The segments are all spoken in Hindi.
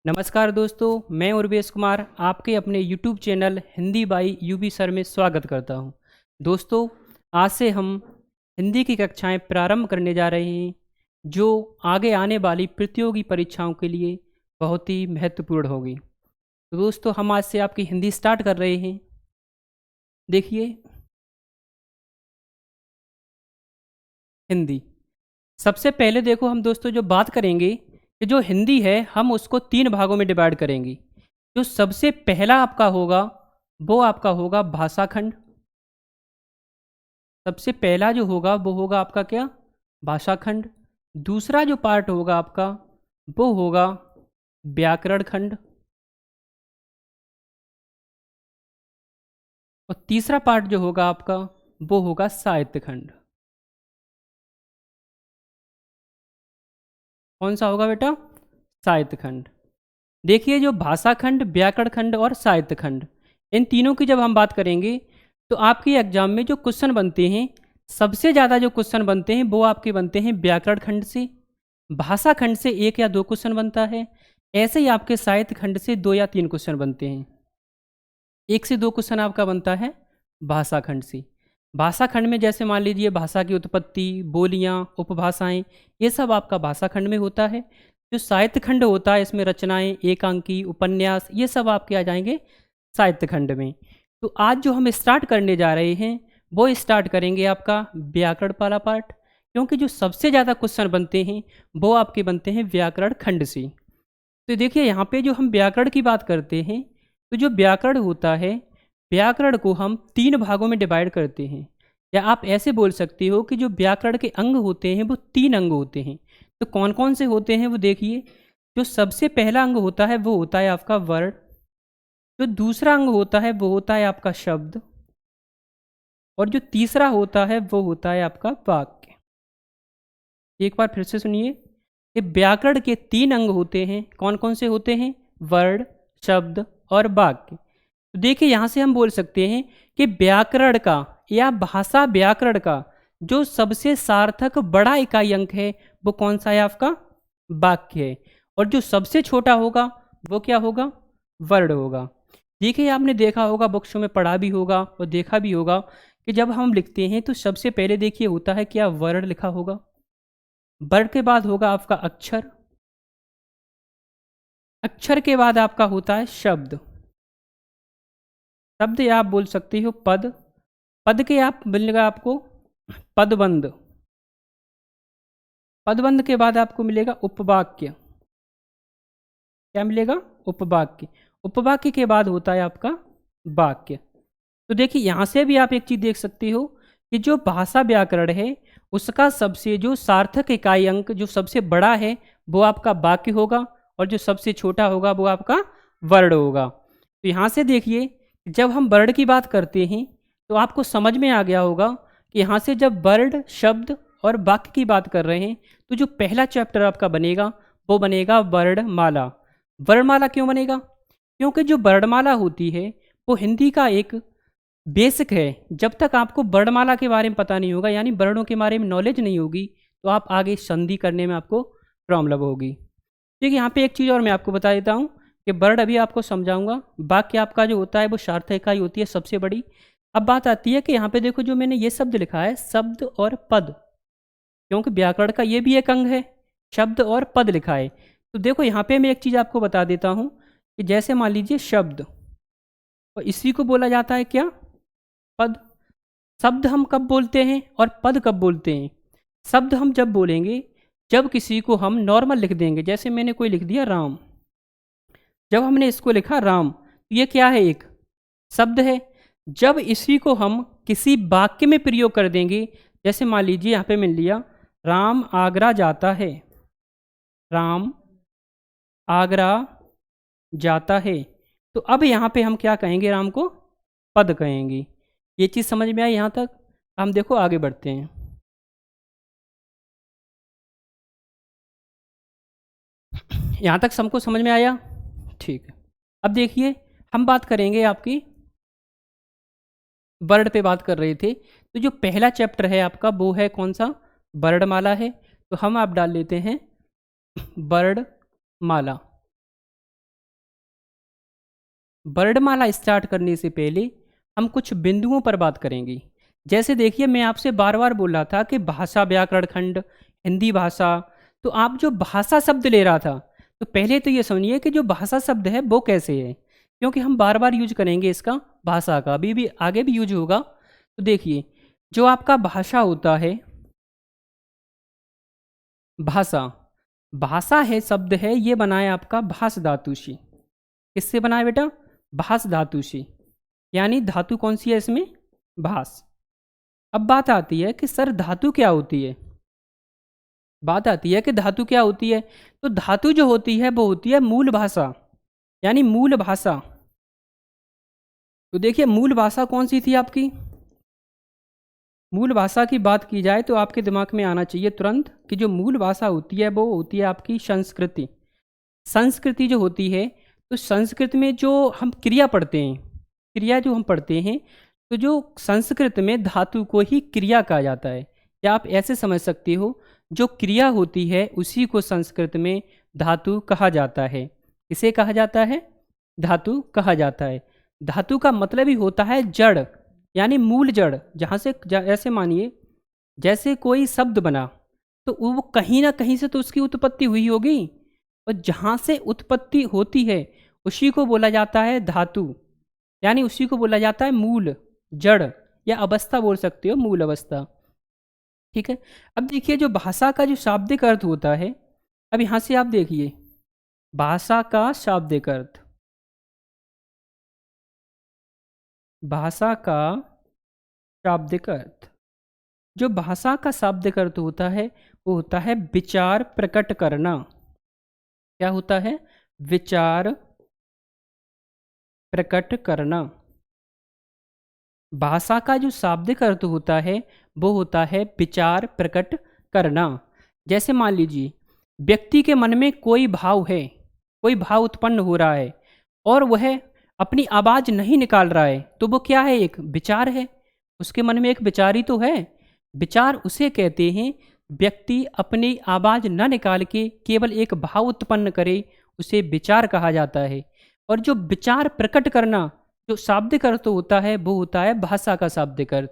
नमस्कार दोस्तों, मैं उर्वेश कुमार आपके अपने YouTube channel Hindi by UB sir में स्वागत करता हूं। दोस्तों, आज से हम हिंदी की कक्षाएं प्रारंभ करने जा रहे हैं, जो आगे आने वाली प्रतियोगी परीक्षाओं के लिए बहुत ही महत्वपूर्ण होगी। तो दोस्तों, हम आज से आपकी हिंदी स्टार्ट कर रहे हैं। देखिए, हिंदी सबसे पहले देखो, हम दोस्तों जो बात करेंगे कि जो हिंदी है हम उसको 3 भागों में डिवाइड करेंगे। जो सबसे पहला आपका होगा वो आपका होगा भाषा खंड। सबसे पहला जो होगा वो होगा आपका क्या? भाषा खंड। दूसरा जो पार्ट होगा आपका वो होगा व्याकरण खंड। और तीसरा पार्ट जो होगा आपका वो होगा साहित्य खंड। कौन सा होगा बेटा? साहित्य खंड। देखिए, जो भाषा खंड, व्याकरण खंड और साहित्य खंड, इन तीनों की जब हम बात करेंगे तो आपके एग्जाम में जो क्वेश्चन बनते हैं, सबसे ज़्यादा जो क्वेश्चन बनते हैं वो आपके बनते हैं व्याकरण खंड से। भाषा खंड से 1 या 2 क्वेश्चन बनता है। ऐसे ही आपके साहित्य खंड से 2 या 3 क्वेश्चन बनते हैं। 1 से 2 क्वेश्चन आपका बनता है भाषा खंड से। भाषा खंड में जैसे मान लीजिए भाषा की उत्पत्ति, बोलियाँ, उपभाषाएं, ये सब आपका भाषा खंड में होता है। जो साहित्य खंड होता है इसमें रचनाएं, एकांकी, उपन्यास, ये सब आपके आ जाएंगे साहित्य खंड में। तो आज जो हम स्टार्ट करने जा रहे हैं वो स्टार्ट करेंगे आपका व्याकरण वाला पार्ट, क्योंकि जो सबसे ज़्यादा क्वेश्चन बनते हैं वो आपके बनते हैं व्याकरण खंड से। तो देखिए, यहाँ पे जो हम व्याकरण की बात करते हैं, तो जो व्याकरण होता है, व्याकरण को हम 3 भागों में डिवाइड करते हैं। या आप ऐसे बोल सकते हो कि जो व्याकरण के अंग होते हैं वो 3 अंग होते हैं। तो कौन कौन से होते हैं वो देखिए। जो सबसे पहला अंग होता है वो होता है आपका वर्ण। जो दूसरा अंग होता है वो होता है आपका शब्द। और जो तीसरा होता है वो होता है आपका वाक्य। एक बार फिर से सुनिए, कि व्याकरण के 3 अंग होते हैं। कौन कौन से होते हैं? वर्ण, शब्द और वाक्य। तो देखिए, यहाँ से हम बोल सकते हैं कि व्याकरण का या भाषा व्याकरण का जो सबसे सार्थक बड़ा इकाई अंक है वो कौन सा है? आपका वाक्य है। और जो सबसे छोटा होगा वो क्या होगा? वर्ण होगा। देखिए, आपने देखा होगा, बुक्सों में पढ़ा भी होगा और देखा भी होगा कि जब हम लिखते हैं तो सबसे पहले देखिए होता है क्या? वर्ण लिखा होगा। वर्ण के बाद होगा आपका अक्षर। अक्षर के बाद आपका होता है शब्द। शब्द या आप बोल सकते हो पद। पद के आप मिलेगा आपको पदबंध। पदबंध के बाद आपको मिलेगा उपवाक्य। क्या मिलेगा? उपवाक्य। उपवाक्य के बाद होता है आपका वाक्य। तो देखिए, यहाँ से भी आप एक चीज़ देख सकते हो कि जो भाषा व्याकरण है उसका सबसे जो सार्थक इकाई अंक जो सबसे बड़ा है वो आपका वाक्य होगा, और जो सबसे छोटा होगा वो आपका वर्ण होगा। तो यहाँ से देखिए, जब हम वर्ण की बात करते हैं तो आपको समझ में आ गया होगा कि यहाँ से जब वर्ण, शब्द और वाक्य की बात कर रहे हैं तो जो पहला चैप्टर आपका बनेगा वो बनेगा वर्णमाला। वर्णमाला क्यों बनेगा? क्योंकि जो वर्णमाला होती है वो हिंदी का एक बेसिक है। जब तक आपको वर्णमाला के बारे में पता नहीं होगा, यानी वर्णों के बारे में नॉलेज नहीं होगी, तो आप आगे संधि करने में आपको प्रॉब्लम होगी। ठीक है, यहाँ पे एक चीज़ और मैं आपको बता देता हूँ कि वर्ण अभी आपको समझाऊंगा। वाक्य आपका जो होता है वो सार्थक इकाई होती है सबसे बड़ी। अब बात आती है कि यहाँ पे देखो, जो मैंने ये शब्द लिखा है शब्द और पद, क्योंकि व्याकरण का ये भी एक अंग है, शब्द और पद लिखा है। तो देखो, यहाँ पे मैं एक चीज़ आपको बता देता हूँ कि जैसे मान लीजिए शब्द, और इसी को बोला जाता है क्या? पद। शब्द हम कब बोलते हैं और पद कब बोलते हैं? शब्द हम जब बोलेंगे जब किसी को हम नॉर्मल लिख देंगे। जैसे मैंने कोई लिख दिया राम, जब हमने इसको लिखा राम, तो ये क्या है? एक शब्द है। जब इसी को हम किसी वाक्य में प्रयोग कर देंगे, जैसे मान लीजिए यहाँ पे मिल लिया राम आगरा जाता है। राम आगरा जाता है। तो अब यहाँ पे हम क्या कहेंगे? राम को पद कहेंगे। ये चीज़ समझ में आई यहाँ तक? हम देखो आगे बढ़ते हैं। यहाँ तक सबको समझ में आया? ठीक है। अब देखिए, हम बात करेंगे आपकी वर्ड पे बात कर रहे थे। तो जो पहला चैप्टर है आपका वो है कौन सा? वर्णमाला है। तो हम आप डाल लेते हैं वर्णमाला। वर्णमाला स्टार्ट करने से पहले हम कुछ बिंदुओं पर बात करेंगे। जैसे देखिए, मैं आपसे बार बार बोल रहा था कि भाषा व्याकरण खंड, हिंदी भाषा, तो आप जो भाषा शब्द ले रहा था, तो पहले तो ये समझिए कि जो भाषा शब्द है वो कैसे है, क्योंकि हम बार बार यूज करेंगे इसका, भाषा का अभी भी आगे भी यूज होगा। तो देखिए, जो आपका भाषा होता है, भाषा, भाषा है शब्द है, ये बना है आपका भास धातु से। किससे बना है बेटा? भास धातु से। यानी धातु कौन सी है इसमें? भास। अब बात आती है कि सर धातु क्या होती है? बात आती है कि धातु क्या होती है? तो धातु जो होती है वो होती है मूल भाषा, यानी मूल भाषा। तो देखिए, मूल भाषा कौन सी थी आपकी? मूल भाषा की बात की जाए तो आपके दिमाग में आना चाहिए तुरंत कि जो मूल भाषा होती है वो होती है आपकी संस्कृति। संस्कृति जो होती है, तो संस्कृत में जो हम क्रिया पढ़ते हैं, क्रिया जो हम पढ़ते हैं, तो जो संस्कृत में धातु को ही क्रिया कहा जाता है। या आप ऐसे समझ सकते हो, जो क्रिया होती है उसी को संस्कृत में धातु कहा जाता है। किसे कहा जाता है? धातु कहा जाता है। धातु का मतलब ही होता है जड़, यानी मूल जड़। जहाँ से ऐसे मानिए, जैसे कोई शब्द बना तो वो कहीं ना कहीं से तो उसकी उत्पत्ति हुई होगी, और जहाँ से उत्पत्ति होती है उसी को बोला जाता है धातु, यानी उसी को बोला जाता है मूल, जड़, या अवस्था बोल सकते हो, मूल अवस्था। ठीक है। अब देखिए, जो भाषा का जो शाब्दिक अर्थ होता है, अब यहाँ से आप देखिए भाषा का शाब्दिक अर्थ, भाषा का शाब्दिक अर्थ, जो भाषा का शाब्दिक अर्थ होता है वो होता है विचार प्रकट करना। क्या होता है? विचार प्रकट करना। भाषा का जो शाब्दिक अर्थ होता है वो होता है विचार प्रकट करना। जैसे मान लीजिए, व्यक्ति के मन में कोई भाव है, कोई भाव उत्पन्न हो रहा है और वह अपनी आवाज़ नहीं निकाल रहा है, तो वो क्या है? एक विचार है। उसके मन में एक विचार ही तो है। विचार उसे कहते हैं, व्यक्ति अपनी आवाज़ न निकाल के केवल एक भाव उत्पन्न करे, उसे विचार कहा जाता है। और जो विचार प्रकट करना, जो शाब्दिक अर्थ होता है वो होता है भाषा का शाब्दिक अर्थ।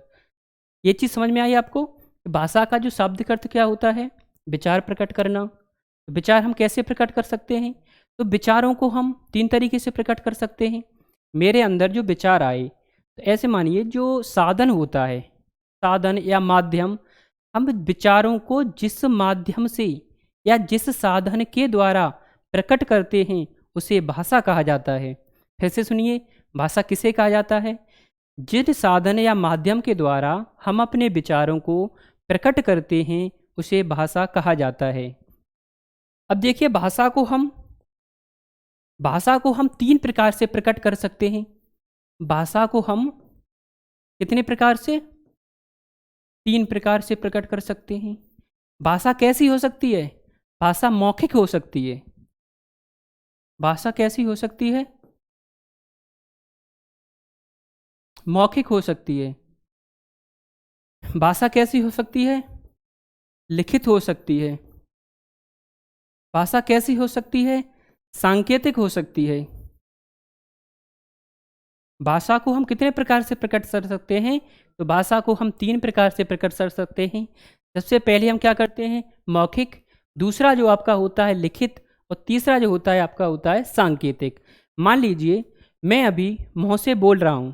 ये चीज़ समझ में आई आपको? भाषा का जो शाब्दिक अर्थ क्या होता है? विचार प्रकट करना। विचार हम कैसे प्रकट कर सकते हैं? तो विचारों को हम 3 तरीके से प्रकट कर सकते हैं। मेरे अंदर जो विचार आए, तो ऐसे मानिए जो साधन होता है, साधन या माध्यम, हम विचारों को जिस माध्यम से या जिस साधन के द्वारा प्रकट करते हैं उसे भाषा कहा जाता है। फिर से सुनिए, भाषा किसे कहा जाता है? जिन साधन या माध्यम के द्वारा हम अपने विचारों को प्रकट करते हैं उसे भाषा कहा जाता है। अब देखिए, भाषा को हम 3 प्रकार से प्रकट कर सकते हैं। भाषा को हम कितने प्रकार से? 3 प्रकार से प्रकट कर सकते हैं। भाषा कैसी हो सकती है? भाषा मौखिक हो सकती है। भाषा कैसी हो सकती है? मौखिक हो सकती है। भाषा कैसी हो सकती है? लिखित हो सकती है। भाषा कैसी हो सकती है? सांकेतिक हो सकती है। भाषा को हम कितने प्रकार से प्रकट कर सकते हैं? तो भाषा को हम 3 प्रकार से प्रकट कर सकते हैं। सबसे पहले हम क्या करते हैं? मौखिक। दूसरा जो आपका होता है लिखित, और तीसरा जो होता है आपका होता है सांकेतिक। मान लीजिए, मैं अभी मुँह से बोल रहा हूँ,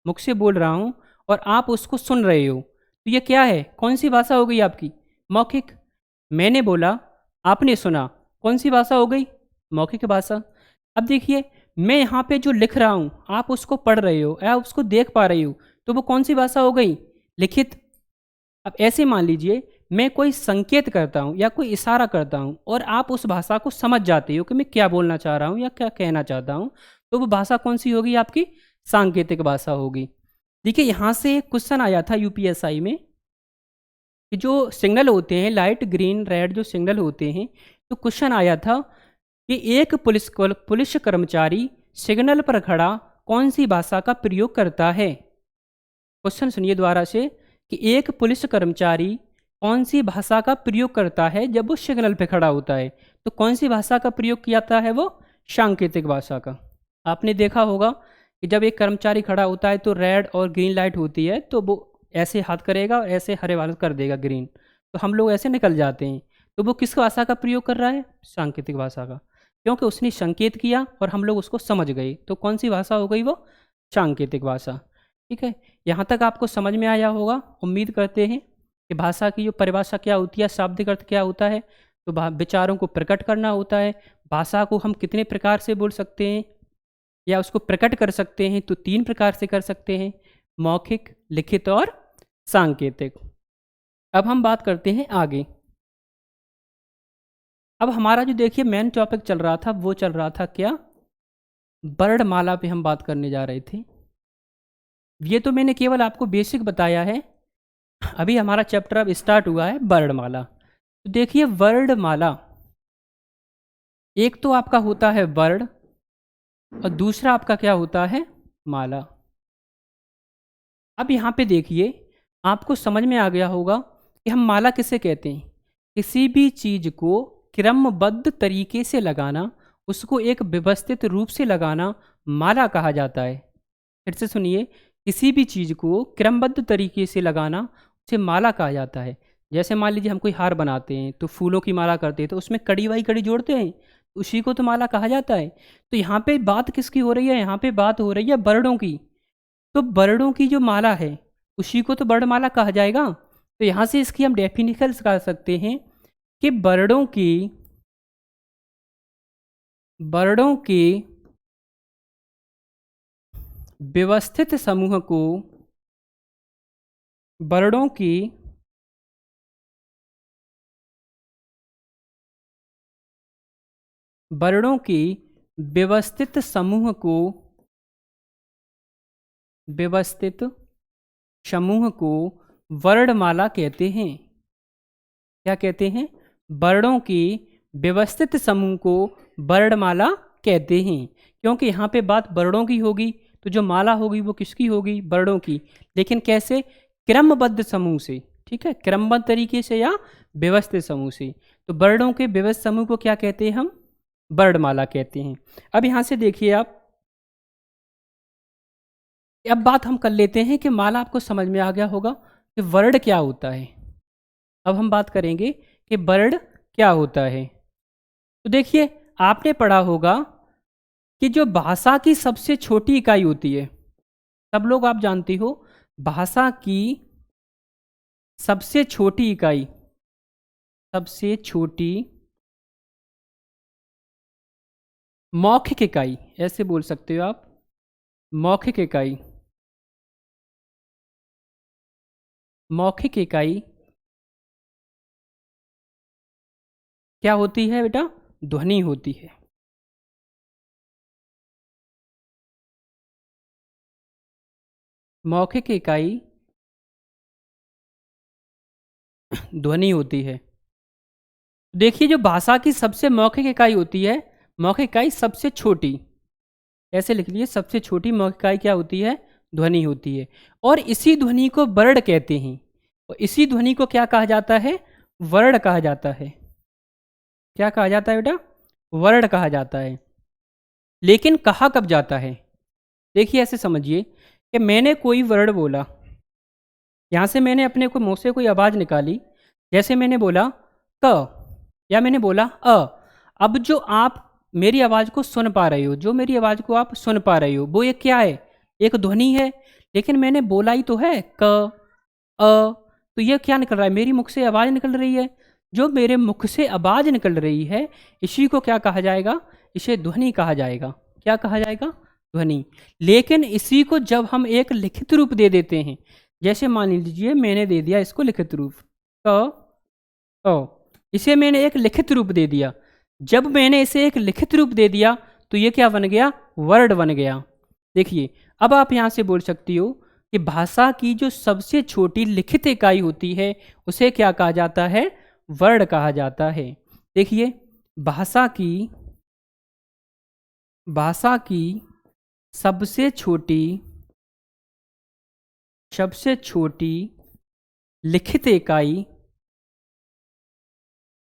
मुख से बोल रहा हूँ, और आप उसको सुन रहे हो, तो ये क्या है? कौन सी भाषा हो गई आपकी? मौखिक। मैंने बोला, आपने सुना, कौन सी भाषा हो गई? मौखिक भाषा। अब देखिए, मैं यहाँ पे जो लिख रहा हूँ आप उसको पढ़ रहे हो या उसको देख पा रहे हो, तो वो कौन सी भाषा हो गई? लिखित। अब ऐसे मान लीजिए, मैं कोई संकेत करता हूँ या कोई इशारा करता हूँ और आप उस भाषा को समझ जाते हो कि मैं क्या बोलना चाह रहा हूँ या क्या कहना चाहता हूँ, तो वो भाषा कौन सी होगी? आपकी सांकेतिक भाषा होगी। देखिए, यहाँ से एक क्वेश्चन आया था यूपीएसआई में कि जो सिग्नल होते हैं, लाइट ग्रीन रेड जो सिग्नल होते हैं, तो क्वेश्चन आया था कि एक पुलिस कर्मचारी सिग्नल पर खड़ा कौन सी भाषा का प्रयोग करता है? क्वेश्चन सुनिए दोबारा से, कि एक पुलिस कर्मचारी कौन सी भाषा का प्रयोग करता है जब वो सिग्नल पे खड़ा होता है? तो कौन सी भाषा का प्रयोग किया जाता है? वो सांकेतिक भाषा का। आपने देखा होगा कि जब एक कर्मचारी खड़ा होता है तो रेड और ग्रीन लाइट होती है, तो वो ऐसे हाथ करेगा और ऐसे हरे वाला कर देगा ग्रीन, तो हम लोग ऐसे निकल जाते हैं। तो वो किस भाषा का प्रयोग कर रहा है? सांकेतिक भाषा का, क्योंकि उसने संकेत किया और हम लोग उसको समझ गए। तो कौन सी भाषा हो गई वो? सांकेतिक भाषा। ठीक है, यहाँ तक आपको समझ में आया होगा। उम्मीद करते हैं कि भाषा की जो परिभाषा क्या होती है, शाब्दिक अर्थ क्या होता है, तो विचारों को प्रकट करना होता है। भाषा को हम कितने प्रकार से बोल सकते हैं या उसको प्रकट कर सकते हैं? तो 3 प्रकार से कर सकते हैं, मौखिक, लिखित और सांकेतिक। अब हम बात करते हैं आगे। अब हमारा जो देखिए मेन टॉपिक चल रहा था, वो चल रहा था क्या? वर्णमाला पे हम बात करने जा रहे थे। ये तो मैंने केवल आपको बेसिक बताया है। अभी हमारा चैप्टर अब स्टार्ट हुआ है वर्णमाला। तो देखिए वर्णमाला, एक तो आपका होता है वर्ण और दूसरा आपका क्या होता है? माला। अब यहाँ पे देखिए, आपको समझ में आ गया होगा कि हम माला किसे कहते हैं। किसी भी चीज़ को क्रमबद्ध तरीके से लगाना, उसको एक व्यवस्थित रूप से लगाना माला कहा जाता है। फिर से सुनिए, किसी भी चीज़ को क्रमबद्ध तरीके से लगाना उसे माला कहा जाता है। जैसे मान लीजिए हम कोई हार बनाते हैं तो फूलों की माला करते हैं, तो उसमें कड़ी बाई कड़ी जोड़ते हैं, तो उसी को तो माला कहा जाता है। तो यहाँ पे बात किसकी हो रही है? यहाँ पे बात हो रही है वर्णों की। तो वर्णों की जो माला है उसी को तो वर्णमाला कहा जाएगा। तो यहाँ से इसकी हम डेफिनेशन कर सकते हैं कि वर्णों के व्यवस्थित समूह को, वर्णों की वर्णों की व्यवस्थित समूह को, व्यवस्थित समूह को वर्णमाला कहते हैं। क्या कहते हैं? वर्णों की व्यवस्थित समूह को वर्णमाला कहते हैं। क्योंकि यहाँ पे बात वर्णों की होगी, तो जो माला होगी वो किसकी होगी? वर्णों की। लेकिन कैसे? क्रमबद्ध समूह से। ठीक है, क्रमबद्ध तरीके से या व्यवस्थित समूह से। तो वर्णों के व्यवस्थित समूह को क्या कहते हैं? हम वर्णमाला कहते हैं। अब यहाँ से देखिए आप, अब बात हम कर लेते हैं कि माला आपको समझ में आ गया होगा कि वर्ण क्या होता है। अब हम बात करेंगे कि वर्ण क्या होता है। तो देखिए, आपने पढ़ा होगा कि जो भाषा की सबसे छोटी इकाई होती है, सब लोग आप जानते हो, भाषा की सबसे छोटी इकाई, सबसे छोटी मौखिक इकाई, ऐसे बोल सकते हो आप, मौखिक इकाई। मौखिक इकाई क्या होती है बेटा? ध्वनि होती है। मौखिक इकाई ध्वनि होती है। देखिए, जो भाषा की सबसे मौखिक इकाई होती है, मौखिक इकाई सबसे छोटी, ऐसे लिख लीजिए, सबसे छोटी मौखिक इकाई क्या होती है? ध्वनि होती है। और इसी ध्वनि को वर्ण कहते हैं। और इसी ध्वनि को क्या कहा जाता है? वर्ण कहा जाता है। क्या कहा जाता है बेटा? वर्ण कहा जाता है। लेकिन कहा कब जाता है? देखिए, ऐसे समझिए कि मैंने कोई वर्ड बोला, यहाँ से मैंने अपने को मुंह से कोई आवाज़ निकाली, जैसे मैंने बोला क या मैंने बोला अ। अब जो आप मेरी आवाज़ को सुन पा रहे हो, जो मेरी आवाज़ को आप सुन पा रहे हो, वो एक क्या है? एक ध्वनि है। लेकिन मैंने बोला ही तो है क अ, तो ये क्या निकल रहा है? मेरी मुख से आवाज़ निकल रही है। जो मेरे मुख से आवाज़ निकल रही है, इसी को क्या कहा जाएगा? इसे ध्वनि कहा जाएगा। क्या कहा जाएगा? ध्वनि। लेकिन इसी को जब हम एक लिखित रूप दे देते हैं, जैसे मान लीजिए मैंने दे दिया इसको लिखित रूप क इसे मैंने एक लिखित रूप दे दिया। जब मैंने इसे एक लिखित रूप दे दिया तो ये क्या बन गया? वर्ड बन गया। देखिए, अब आप यहाँ से बोल सकती हो कि भाषा की जो सबसे छोटी लिखित इकाई होती है उसे क्या कहा जाता है? वर्ड कहा जाता है। देखिए, भाषा की सबसे छोटी लिखित इकाई,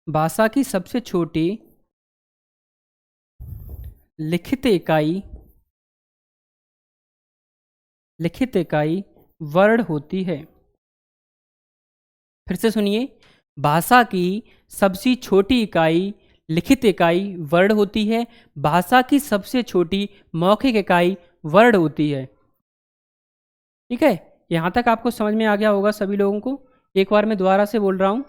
भाषा की सबसे छोटी लिखित इकाई लिखित इकाई वर्ण होती है। फिर से सुनिए, भाषा की सबसे छोटी इकाई लिखित इकाई वर्ण होती है। भाषा की सबसे छोटी मौखिक इकाई वर्ण होती है। ठीक है, यहाँ तक आपको समझ में आ गया होगा सभी लोगों को। एक बार मैं दोबारा से बोल रहा हूँ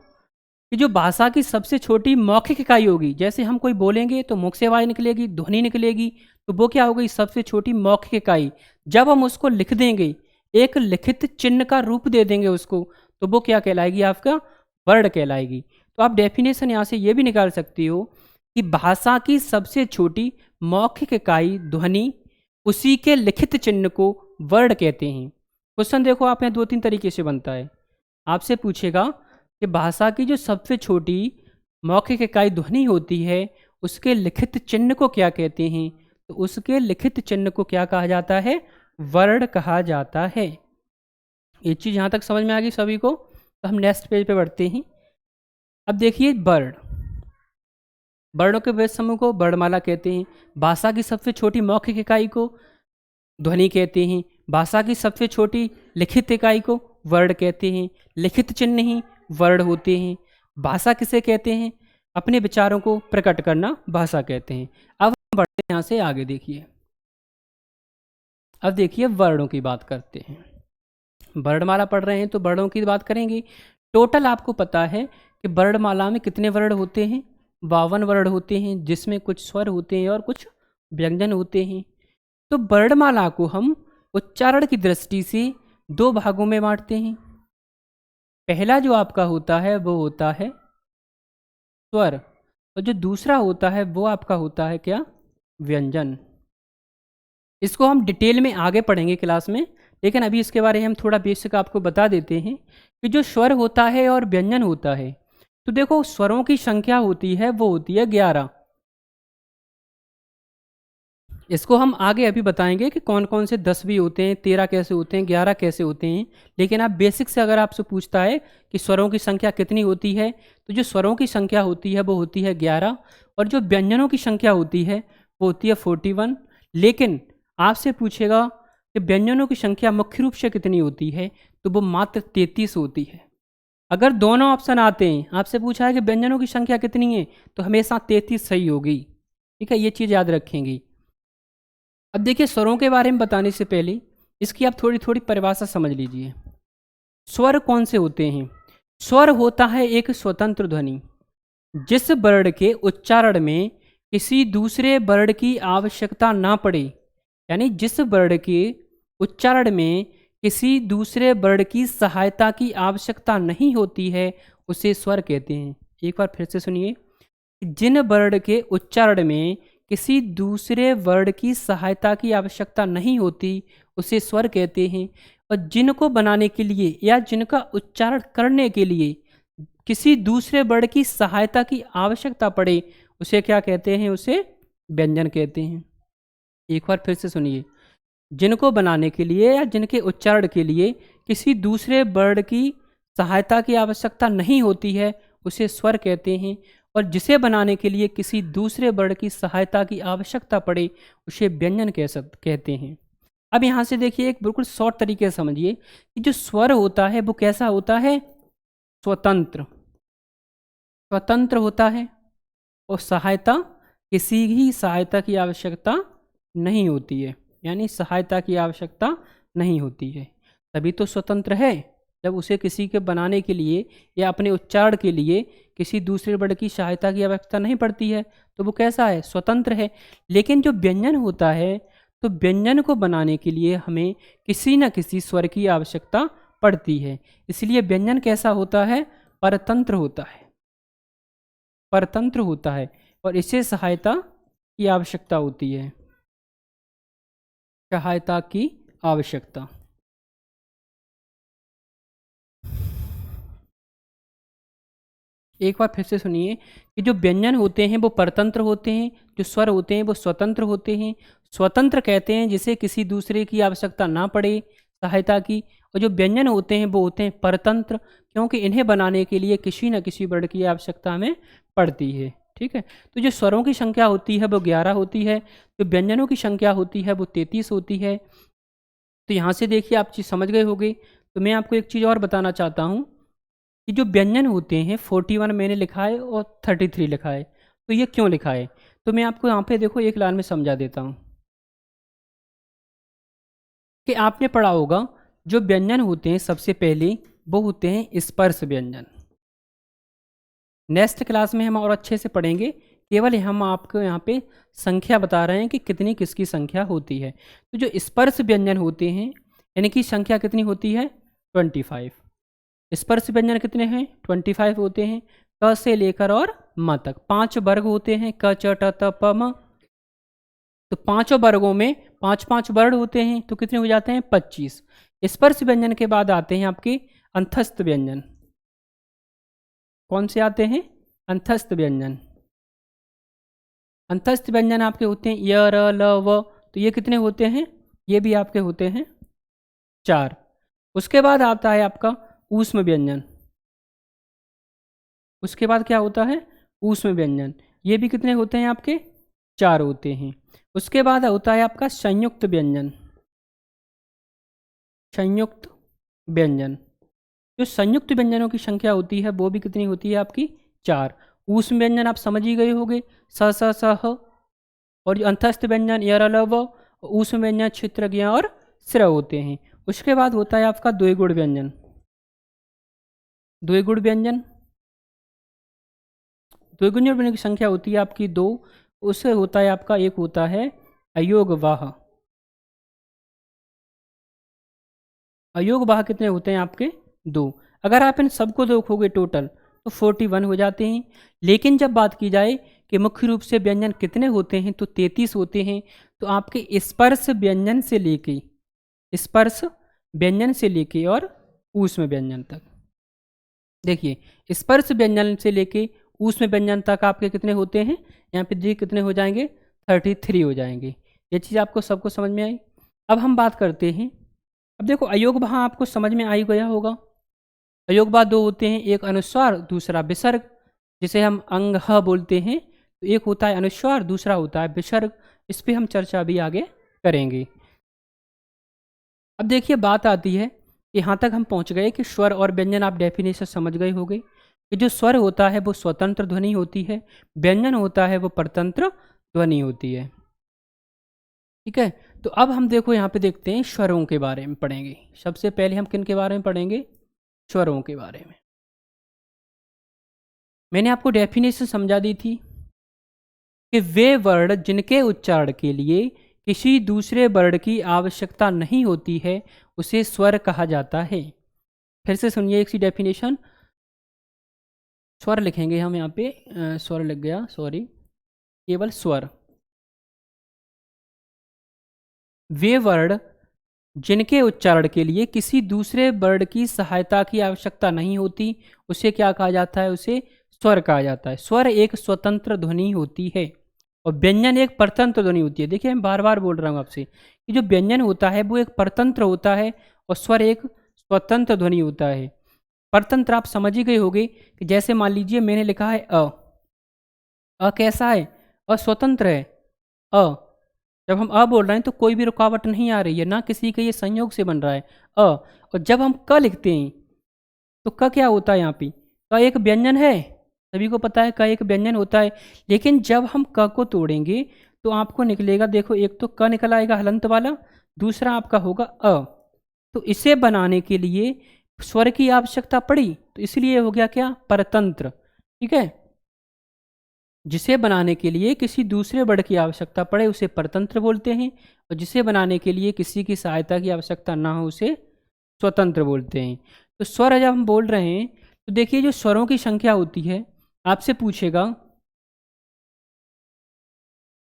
कि जो भाषा की सबसे छोटी मौखिक इकाई होगी, जैसे हम कोई बोलेंगे तो मुख से आवाज़ निकलेगी, ध्वनि निकलेगी, तो वो क्या होगी? सबसे छोटी मौखिक इकाई। जब हम उसको लिख देंगे, एक लिखित चिन्ह का रूप दे देंगे उसको, तो वो क्या कहलाएगी? आपका वर्ण कहलाएगी। तो आप डेफिनेशन यहाँ से ये भी निकाल सकती हो कि भाषा की सबसे छोटी मौखिक इकाई ध्वनि, उसी के लिखित चिन्ह को वर्ण कहते हैं। क्वेश्चन देखो आप, यहाँ 2-3 तरीके से बनता है। आपसे पूछेगा कि भाषा की जो सबसे छोटी मौखिक इकाई ध्वनि होती है, उसके लिखित चिन्ह को क्या कहते हैं? तो उसके लिखित चिन्ह को क्या कहा जाता है? वर्ण कहा जाता है। ये चीज़ यहाँ तक समझ में आ गई सभी को? तो हम नेक्स्ट पेज पे बढ़ते हैं। अब देखिए, वर्ण, वर्णों के वेद समूह को वर्णमाला कहते हैं। भाषा की सबसे छोटी मौखिक इकाई को ध्वनि कहते हैं। भाषा की सबसे छोटी लिखित इकाई को वर्ण कहते हैं। लिखित चिन्ह ही वर्ण होते हैं। भाषा किसे कहते हैं? अपने विचारों को प्रकट करना भाषा कहते हैं। अब हम बढ़ते हैं यहाँ से आगे। देखिए, अब देखिए वर्णों की बात करते हैं। वर्णमाला पढ़ रहे हैं तो वर्णों की बात करेंगे। टोटल आपको पता है कि वर्णमाला में कितने वर्ण होते हैं? 52 वर्ण होते हैं, जिसमें कुछ स्वर होते हैं और कुछ व्यंजन होते हैं। तो वर्णमाला को हम उच्चारण की दृष्टि से 2 भागों में बांटते हैं। पहला जो आपका होता है वो होता है स्वर, और जो दूसरा होता है वो आपका होता है क्या? व्यंजन। इसको हम डिटेल में आगे पढ़ेंगे क्लास में, लेकिन अभी इसके बारे में हम थोड़ा बेसिक आपको बता देते हैं कि जो स्वर होता है और व्यंजन होता है, तो देखो स्वरों की संख्या होती है वो होती है 11। इसको हम आगे अभी बताएंगे कि कौन कौन से 10 भी होते हैं, 13 कैसे होते हैं, 11 कैसे होते हैं। लेकिन आप बेसिक से अगर आपसे पूछता है कि स्वरों की संख्या कितनी होती है, तो जो स्वरों की संख्या होती है वो होती है 11, और जो व्यंजनों की संख्या होती है वो होती है 41। लेकिन आपसे पूछेगा कि व्यंजनों की संख्या मुख्य रूप से कितनी होती है, तो वो मात्र 33 होती है। अगर दोनों ऑप्शन आते हैं, आपसे पूछा है कि व्यंजनों की संख्या कितनी है, तो हमेशा 33 सही होगी। ठीक है, ये चीज़ याद रखेंगी। अब देखिए, स्वरों के बारे में बताने से पहले इसकी आप थोड़ी थोड़ी परिभाषा समझ लीजिए। स्वर कौन से होते हैं? स्वर होता है एक स्वतंत्र ध्वनि, जिस वर्ण के उच्चारण में किसी दूसरे वर्ण की आवश्यकता ना पड़े, यानी जिस वर्ण के उच्चारण में किसी दूसरे वर्ण की सहायता की आवश्यकता नहीं होती है, उसे स्वर कहते हैं। एक बार फिर से सुनिए, जिन वर्ण के उच्चारण में किसी दूसरे वर्ण की सहायता की आवश्यकता नहीं होती, उसे स्वर कहते हैं। और जिनको बनाने के लिए या जिनका उच्चारण करने के लिए किसी दूसरे वर्ण की सहायता की आवश्यकता पड़े, उसे क्या कहते हैं? उसे व्यंजन कहते हैं। एक बार फिर से सुनिए, जिनको बनाने के लिए या जिनके उच्चारण के लिए किसी दूसरे वर्ण की सहायता की आवश्यकता नहीं होती है, उसे स्वर कहते हैं। और जिसे बनाने के लिए किसी दूसरे वर्ण की सहायता की आवश्यकता पड़े, उसे व्यंजन कहते हैं। अब यहाँ से देखिए, एक बिल्कुल शॉर्ट तरीके से समझिए कि जो स्वर होता है वो कैसा होता है? स्वतंत्र। स्वतंत्र होता है, और सहायता, किसी भी सहायता की आवश्यकता नहीं होती है, यानी सहायता की आवश्यकता नहीं होती है। तभी तो स्वतंत्र है। जब उसे किसी के बनाने के लिए या अपने उच्चारण के लिए किसी दूसरे वर्ण की सहायता की आवश्यकता नहीं पड़ती है, तो वो कैसा है? स्वतंत्र है। लेकिन जो व्यंजन होता है, तो व्यंजन को बनाने के लिए हमें किसी न किसी स्वर की आवश्यकता पड़ती है। इसलिए व्यंजन कैसा होता है? परतंत्र होता है। परतंत्र होता है, और इसे सहायता की आवश्यकता होती है। सहायता की आवश्यकता। एक बार फिर से सुनिए कि जो व्यंजन होते हैं वो परतंत्र होते हैं, जो स्वर होते हैं वो स्वतंत्र होते हैं। स्वतंत्र कहते हैं जिसे किसी दूसरे की आवश्यकता ना पड़े सहायता की, और जो व्यंजन होते हैं वो होते हैं परतंत्र, क्योंकि इन्हें बनाने के लिए किसी न किसी वर्ण की आवश्यकता हमें पड़ती है। ठीक है, तो जो स्वरों की संख्या होती है वो 11 होती है, जो व्यंजनों की संख्या होती है वो 33 होती है। तो यहाँ से देखिए आप चीज़ समझ गए होंगे। तो मैं आपको एक चीज़ और बताना चाहता हूँ कि जो व्यंजन होते हैं 41 मैंने लिखा है और 33 लिखा है, तो ये क्यों लिखा है? तो मैं आपको यहाँ पे देखो एक लाइन में समझा देता हूँ कि आपने पढ़ा होगा जो व्यंजन होते हैं सबसे पहले वो होते हैं स्पर्श व्यंजन। नेक्स्ट क्लास में हम और अच्छे से पढ़ेंगे, केवल हम आपको यहाँ पे संख्या बता रहे हैं कि कितनी किसकी संख्या होती है। तो जो स्पर्श व्यंजन होते हैं इनकी संख्या कितनी होती है? 25। स्पर्श व्यंजन कितने हैं? 25 होते हैं। क से लेकर और म तक 5 वर्ग होते हैं, क च ट त प म। तो पांचों वर्गों में 5-5 वर्ण होते हैं, तो कितने हो जाते हैं? 25। स्पर्श व्यंजन के बाद आते हैं आपके अंतस्थ व्यंजन। कौन से आते हैं? अंतस्थ व्यंजन। अंतस्थ व्यंजन आपके होते हैं य र ल व, तो ये कितने होते हैं? ये भी आपके होते हैं 4। उसके बाद आता है आपका ऊष्म व्यंजन। उसके बाद क्या होता है? ऊष्म व्यंजन। ये भी कितने होते हैं आपके? 4 होते हैं। उसके बाद होता है आपका संयुक्त व्यंजन। संयुक्त व्यंजन। जो संयुक्त व्यंजनों की संख्या होती है वो भी कितनी होती है आपकी? 4। ऊष्म व्यंजन आप समझ ही गए होंगे, स स स ह। और जो अंतस्थ व्यंजन य र ल व, ऊष्म व्यंजन छित्र ज्ञ और स्र होते हैं। उसके बाद होता है आपका द्विगुण व्यंजन। द्विगुण व्यंजन, द्विगुण व्यंजन की संख्या होती है आपकी 2। उससे होता है आपका एक होता है अयोगवाह। अयोगवाह कितने होते हैं आपके? 2। अगर आप इन सबको देखोगे टोटल तो 41 हो जाते हैं। लेकिन जब बात की जाए कि मुख्य रूप से व्यंजन कितने होते हैं तो 33 होते हैं। तो आपके स्पर्श व्यंजन से लेके, स्पर्श व्यंजन से लेके और ऊष्म व्यंजन तक, देखिए स्पर्श व्यंजन से लेके ऊष्म व्यंजन तक आपके कितने होते हैं? यहाँ पे जी कितने हो जाएंगे? 33 हो जाएंगे। ये चीज़ आपको सबको समझ में आई। अब हम बात करते हैं, अब देखो अयोगवाह आपको समझ में आ ही गया होगा। अयोगवाह 2 होते हैं, एक अनुस्वार दूसरा विसर्ग, जिसे हम अंग ह बोलते हैं। तो एक होता है अनुस्वार, दूसरा होता है विसर्ग। इस पे हम चर्चा भी आगे करेंगे। अब देखिए बात आती है कि यहाँ तक हम पहुँच गए कि स्वर और व्यंजन आप डेफिनेशन समझ गए होंगे कि जो स्वर होता है वो स्वतंत्र ध्वनि होती है, व्यंजन होता है वो परतंत्र ध्वनि होती है। ठीक है, तो अब हम देखो यहाँ पे देखते हैं स्वरों के बारे में पढ़ेंगे। सबसे पहले हम किन के बारे में पढ़ेंगे? स्वरों के बारे में। मैंने आपको डेफिनेशन समझा दी थी कि वे वर्ण जिनके उच्चारण के लिए किसी दूसरे वर्ण की आवश्यकता नहीं होती है उसे स्वर कहा जाता है। फिर से सुनिए एक सी डेफिनेशन। स्वर लिखेंगे हम यहाँ पे, स्वर लिख गया, सॉरी, केवल स्वर। वे वर्ण जिनके उच्चारण के लिए किसी दूसरे वर्ण की सहायता की आवश्यकता नहीं होती उसे क्या कहा जाता है? उसे स्वर कहा जाता है। स्वर एक स्वतंत्र ध्वनि होती है और व्यंजन एक परतंत्र ध्वनि होती है। देखिए मैं बार बार बोल रहा हूँ आपसे कि जो व्यंजन होता है वो एक परतंत्र होता है और स्वर एक स्वतंत्र ध्वनि होता है। परतंत्र आप समझ ही गए होंगे कि जैसे मान लीजिए मैंने लिखा है अ कैसा है? अस्वतंत्र है। अ जब हम बोल रहे हैं तो कोई भी रुकावट नहीं आ रही है, ना किसी के ये संयोग से बन रहा है और जब हम क लिखते हैं तो क क्या होता है? यहाँ पे क एक व्यंजन है, सभी को पता है क एक व्यंजन होता है। लेकिन जब हम क को तोड़ेंगे तो आपको निकलेगा, देखो एक तो क निकल आएगा हलंत वाला, दूसरा आपका होगा अ। तो इसे बनाने के लिए स्वर की आवश्यकता पड़ी, तो इसलिए हो गया क्या? परतंत्र। ठीक है, जिसे बनाने के लिए किसी दूसरे वर्ण की आवश्यकता पड़े उसे परतंत्र बोलते हैं और जिसे बनाने के लिए किसी की सहायता की आवश्यकता ना हो उसे स्वतंत्र बोलते हैं। तो स्वर जब हम बोल रहे हैं तो देखिए जो स्वरों की संख्या होती है, आपसे पूछेगा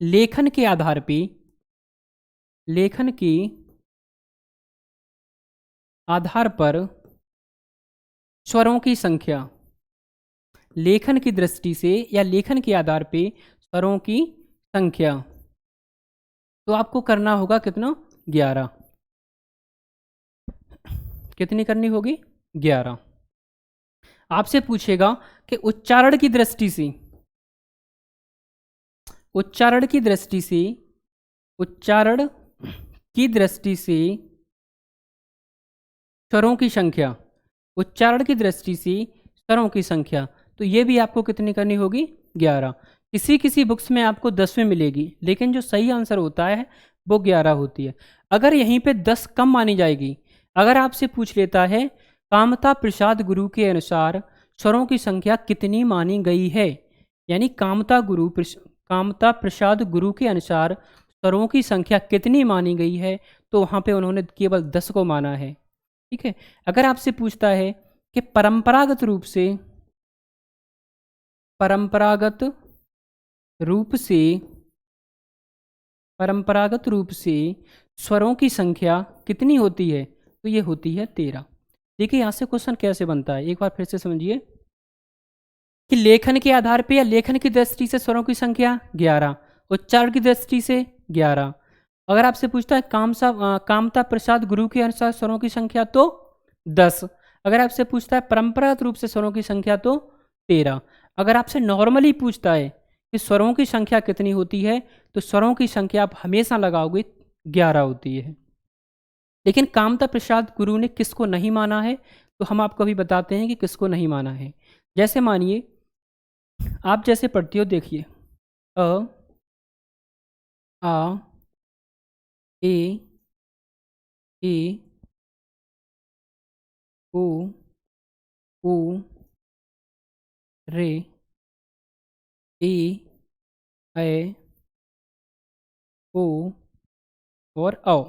लेखन के आधार पे, लेखन के आधार पर स्वरों की संख्या, लेखन की दृष्टि से या लेखन के आधार पे स्वरों की संख्या, तो आपको करना होगा कितना? 11। कितनी करनी होगी? 11। आपसे पूछेगा कि उच्चारण की दृष्टि से, उच्चारण की दृष्टि से, उच्चारण की दृष्टि से स्वरों की संख्या, उच्चारण की दृष्टि से स्वरों की संख्या, तो ये भी आपको कितनी करनी होगी? 11। किसी किसी बुक्स में आपको 10 में मिलेगी, लेकिन जो सही आंसर होता है वो 11 होती है। अगर यहीं पे 10 कम मानी जाएगी, अगर आपसे पूछ लेता है कामता प्रसाद गुरु के अनुसार स्वरों की संख्या कितनी मानी गई है, यानी कामता प्रसाद गुरु के अनुसार स्वरों की संख्या कितनी मानी गई है, तो वहाँ पे उन्होंने केवल 10 को माना है। ठीक है। अगर आपसे पूछता है कि परंपरागत रूप से स्वरों की संख्या कितनी होती है, तो ये होती है 13। देखिए यहाँ से क्वेश्चन कैसे बनता है, एक बार फिर से समझिए कि लेखन के आधार पे या लेखन की दृष्टि से स्वरों की संख्या 11, उच्चारण की दृष्टि से 11। अगर आपसे पूछता है कामता प्रसाद गुरु के अनुसार स्वरों की संख्या, तो 10। अगर आपसे पूछता है परंपरागत रूप से स्वरों की संख्या, तो 13। अगर आपसे नॉर्मली पूछता है कि स्वरों की संख्या कितनी होती है, तो स्वरों की संख्या आप हमेशा लगाओगे 11 होती है। लेकिन कामता प्रसाद गुरु ने किसको नहीं माना है, तो हम आपको अभी बताते हैं कि किसको नहीं माना है। जैसे मानिए आप जैसे पढ़ते हो, देखिए अ, आ, ए, ओ, ऊ, रे, ई, ऐ, ओ और औ।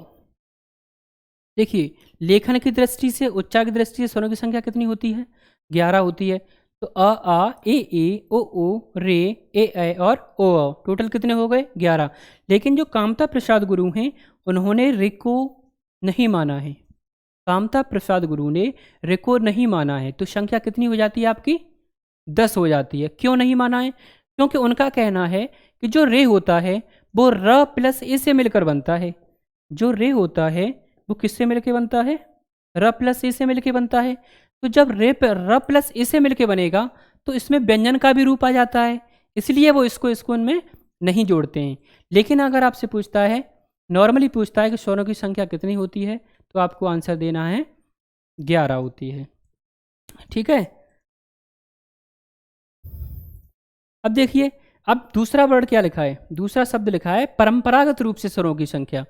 देखिए लेखन की दृष्टि से, उच्चारण की दृष्टि से स्वरों की संख्या कितनी होती है? 11 होती है। तो अ आ ए ओ रे ए ऐ और ओ औ टोटल कितने हो गए? 11। लेकिन जो कामता प्रसाद गुरु हैं उन्होंने रे को नहीं माना है। कामता प्रसाद गुरु ने रे को नहीं माना है, तो संख्या कितनी हो जाती है आपकी? 10 हो जाती है। क्यों नहीं माना है? क्योंकि उनका कहना है कि जो रे होता है वो र प्लस ए से मिलकर बनता है। जो रे होता है वो किससे मिलकर बनता है? र प्लस ए से मिलकर बनता है। तो जब र प्लस ए से मिलकर बनेगा तो इसमें व्यंजन का भी रूप आ जाता है, इसलिए वो इसको इनमें नहीं जोड़ते हैं। लेकिन अगर आपसे पूछता है, नॉर्मली पूछता है कि स्वरों की संख्या कितनी होती है, तो आपको आंसर देना है 11 होती है। ठीक है। अब देखिए, अब दूसरा वर्ड क्या लिखा है? दूसरा शब्द लिखा है परंपरागत रूप से स्वरों की संख्या।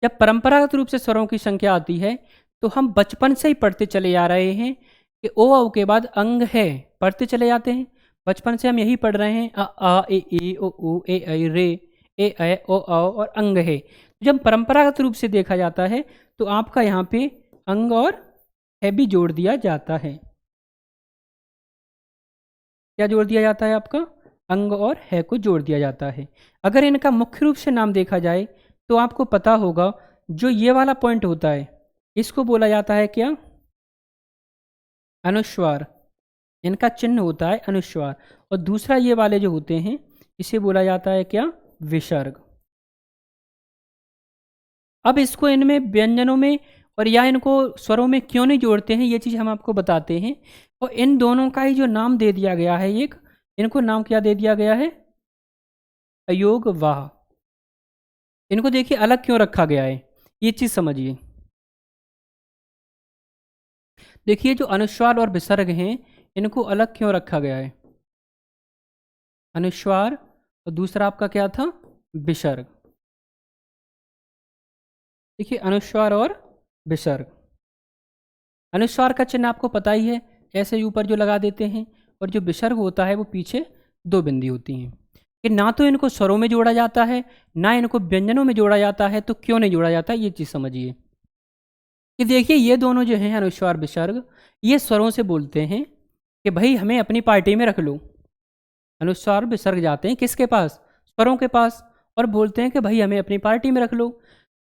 जब परंपरागत रूप से स्वरों की संख्या आती है तो हम बचपन से ही पढ़ते चले आ रहे हैं कि ओ औ के बाद अंग है, पढ़ते चले जाते हैं। बचपन से हम यही पढ़ रहे हैं, आ ए ओ ऊ ए ऐ रे ए ऐ ओ औ और अंग है। जब परंपरागत रूप से देखा जाता है तो आपका यहाँ पे अंग और है भी जोड़ दिया जाता है। क्या जोड़ दिया जाता है? आपका अंग और है को जोड़ दिया जाता है। अगर इनका मुख्य रूप से नाम देखा जाए तो आपको पता होगा, जो ये वाला पॉइंट होता है इसको बोला जाता है क्या? अनुस्वार। इनका चिन्ह होता है अनुस्वार। और दूसरा ये वाले जो होते हैं इसे बोला जाता है क्या? विसर्ग। अब इसको इनमें व्यंजनों में और या इनको स्वरों में क्यों नहीं जोड़ते हैं, ये चीज़ हम आपको बताते हैं। और इन दोनों का ही जो नाम दे दिया गया है, एक इनको नाम क्या दे दिया गया है? अयोग वाह। इनको देखिए अलग क्यों रखा गया है, ये चीज़ समझिए। देखिए जो अनुस्वार और विसर्ग हैं इनको अलग क्यों रखा गया है? अनुस्वार और दूसरा आपका क्या था? विसर्ग। देखिए अनुस्वार और विसर्ग। अनुस्वार का चिन्ह आपको पता ही है, ऐसे ही ऊपर जो लगा देते हैं, और जो विसर्ग होता है वो पीछे 2 बिंदी होती हैं। कि ना तो इनको स्वरों में जोड़ा जाता है ना इनको व्यंजनों में जोड़ा जाता है, तो क्यों नहीं जोड़ा जाता ये चीज़ समझिए। कि देखिए ये दोनों जो हैं अनुस्वार विसर्ग, ये स्वरों से बोलते हैं कि भाई हमें अपनी पार्टी में रख लो। अनुस्वार विसर्ग जाते हैं किसके पास? स्वरों के पास, और बोलते हैं कि भाई हमें अपनी पार्टी में रख लो।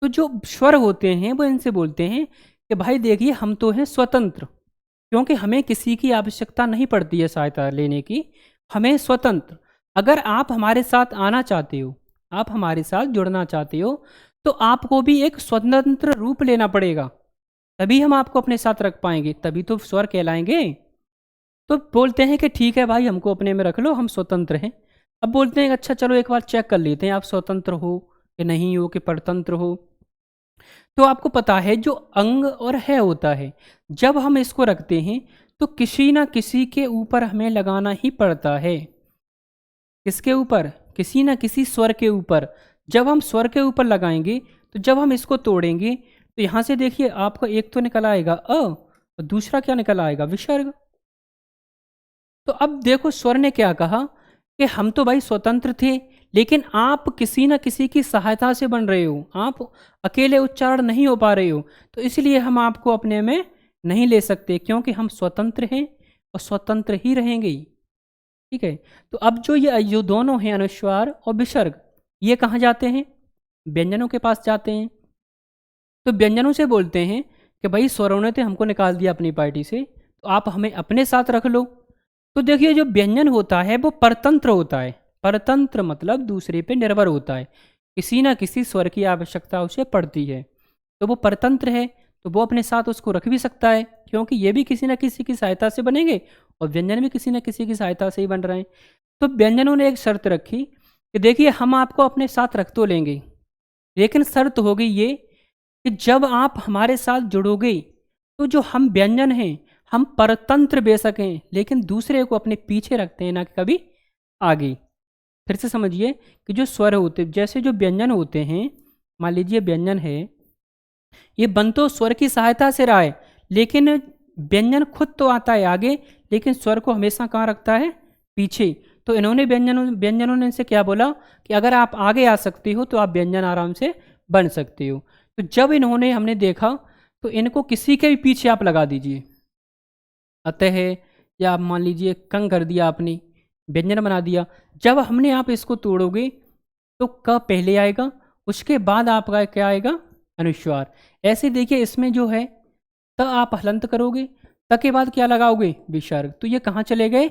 तो जो स्वर होते हैं वो इनसे बोलते हैं कि भाई देखिए हम तो हैं स्वतंत्र, क्योंकि हमें किसी की आवश्यकता नहीं पड़ती है सहायता लेने की, हमें स्वतंत्र। अगर आप हमारे साथ आना चाहते हो, आप हमारे साथ जुड़ना चाहते हो, तो आपको भी एक स्वतंत्र रूप लेना पड़ेगा, तभी हम आपको अपने साथ रख पाएंगे, तभी तो स्वर कहलाएंगे। तो बोलते हैं कि ठीक है भाई हमको अपने में रख लो, हम स्वतंत्र हैं। अब बोलते हैं अच्छा चलो एक बार चेक कर लेते हैं आप स्वतंत्र हो कि नहीं हो कि परतंत्र हो। तो आपको पता है जो अंग और है होता है, जब हम इसको रखते हैं तो किसी ना किसी के ऊपर हमें लगाना ही पड़ता है। किसके ऊपर? किसी ना किसी स्वर के ऊपर। जब हम स्वर के ऊपर लगाएंगे तो जब हम इसको तोड़ेंगे तो यहाँ से देखिए आपका एक तो निकल आएगा और दूसरा क्या निकल आएगा? विसर्ग। तो अब देखो स्वर ने क्या कहा कि हम तो भाई स्वतंत्र थे, लेकिन आप किसी न किसी की सहायता से बन रहे हो, आप अकेले उच्चारण नहीं हो पा रहे हो, तो इसलिए हम आपको अपने में नहीं ले सकते, क्योंकि हम स्वतंत्र हैं और स्वतंत्र ही रहेंगे। ठीक है। तो अब जो दोनों हैं अनुस्वार और विसर्ग, ये कहाँ जाते हैं? व्यंजनों के पास जाते हैं। तो व्यंजनों से बोलते हैं कि भाई स्वरों ने तो हमको निकाल दिया अपनी पार्टी से, तो आप हमें अपने साथ रख लो। तो देखिए जो व्यंजन होता है वो परतंत्र होता है। परतंत्र मतलब दूसरे पे निर्भर होता है, किसी ना किसी स्वर की आवश्यकता उसे पड़ती है, तो वो परतंत्र है, तो वो अपने साथ उसको रख भी सकता है, क्योंकि ये भी किसी ना किसी की सहायता से बनेंगे और व्यंजन भी किसी ना किसी की सहायता से ही बन रहे हैं। तो व्यंजनों ने एक शर्त रखी कि देखिए हम आपको अपने साथ रख तो लेंगे, लेकिन शर्त होगी ये कि जब आप हमारे साथ जुड़ोगे तो जो हम व्यंजन हैं हम परतंत्र बेशक हैं, लेकिन दूसरे को अपने पीछे रखते हैं, ना कि कभी आगे। फिर से समझिए कि जो स्वर होते, जैसे जो व्यंजन होते हैं, मान लीजिए व्यंजन है, ये बन तो स्वर की सहायता से रहा है, लेकिन व्यंजन खुद तो आता है आगे, लेकिन स्वर को हमेशा कहाँ रखता है? पीछे। तो इन्होंने व्यंजनों ने इनसे क्या बोला कि अगर आप आगे आ सकते हो तो आप व्यंजन आराम से बन सकते हो। तो जब इन्होंने हमने देखा तो इनको किसी के भी पीछे आप लगा दीजिए, अतः या आप मान लीजिए कंग कर दिया आपने, व्यंजन बना दिया। जब हमने आप इसको तोड़ोगे तो क पहले आएगा, उसके बाद आपका क्या आएगा? अनुस्वार। ऐसे देखिए इसमें जो है त आप हलंत करोगे, त के बाद क्या लगाओगे? विसर्ग। तो ये कहाँ चले गए?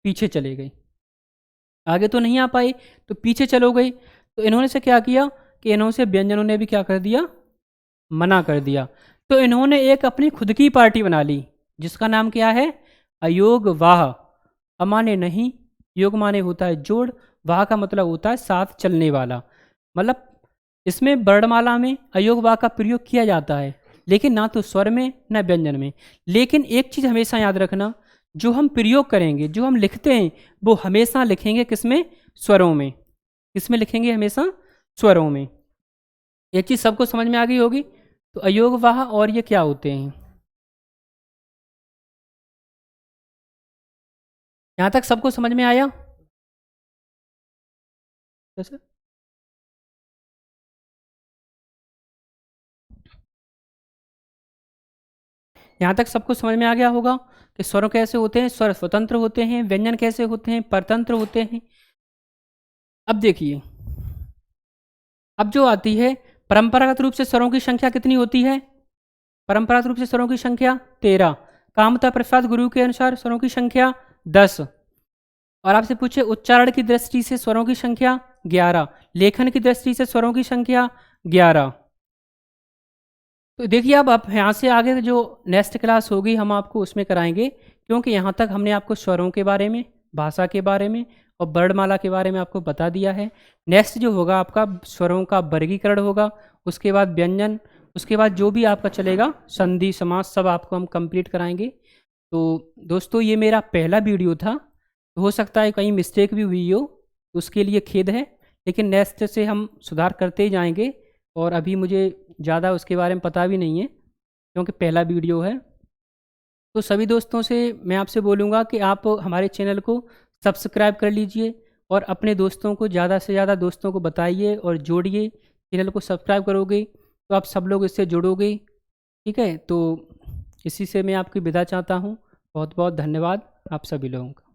पीछे चले गए, आगे तो नहीं आ पाए, तो पीछे चलो गए। तो इन्होंने से क्या किया कि इन्होंने से व्यंजनों ने भी क्या कर दिया? मना कर दिया। तो इन्होंने एक अपनी खुद की पार्टी बना ली, जिसका नाम क्या है? अयोग वाह। अमाने नहीं, योग माने होता है जोड़, वाह का मतलब होता है साथ चलने वाला। मतलब इसमें वर्णमाला में अयोग वाह का प्रयोग किया जाता है, लेकिन ना तो स्वर में ना व्यंजन में। लेकिन एक चीज़ हमेशा याद रखना, जो हम प्रयोग करेंगे, जो हम लिखते हैं, वो हमेशा लिखेंगे किसमें? स्वरों में। किसमें लिखेंगे? हमेशा स्वरों में। ये चीज़ सबको समझ में आ गई होगी। तो अयोग वाह और ये क्या होते हैं? यहाँ तक सबको समझ में आया? कैसे? यहाँ तक सबको समझ में आ गया होगा कि स्वर कैसे होते हैं, स्वर स्वतंत्र होते हैं, व्यंजन कैसे होते हैं, परतंत्र होते हैं। अब देखिए, अब जो आती है परंपरागत रूप से स्वरों की संख्या कितनी होती है? परंपरागत रूप से स्वरों की संख्या 13। कामता प्रसाद गुरु के अनुसार स्वरों की संख्या 10। और आपसे पूछे उच्चारण की दृष्टि से स्वरों की संख्या 11, लेखन की दृष्टि से स्वरों की संख्या 11। तो देखिए अब आप यहाँ से आगे जो नेक्स्ट क्लास होगी हम आपको उसमें कराएंगे, क्योंकि यहाँ तक हमने आपको स्वरों के बारे में, भाषा के बारे में और वर्णमाला के बारे में आपको बता दिया है। नेक्स्ट जो होगा आपका स्वरों का वर्गीकरण होगा, उसके बाद व्यंजन, उसके बाद जो भी आपका चलेगा संधि समास, सब आपको हम कंप्लीट कराएंगे। तो दोस्तों ये मेरा पहला वीडियो था, तो हो सकता है कहीं मिस्टेक भी हुई हो, तो उसके लिए खेद है, लेकिन नेक्स्ट से हम सुधार करते ही जाएंगे। और अभी मुझे ज़्यादा उसके बारे में पता भी नहीं है, क्योंकि पहला वीडियो है। तो सभी दोस्तों से मैं आपसे बोलूँगा कि आप हमारे चैनल को सब्सक्राइब कर लीजिए और अपने दोस्तों को, ज़्यादा से ज़्यादा दोस्तों को बताइए और जोड़िए। चैनल को सब्सक्राइब करोगे तो आप सब लोग इससे जुड़ोगे। ठीक है, तो इसी से मैं आपकी विदा चाहता हूँ। बहुत बहुत धन्यवाद आप सभी लोगों का।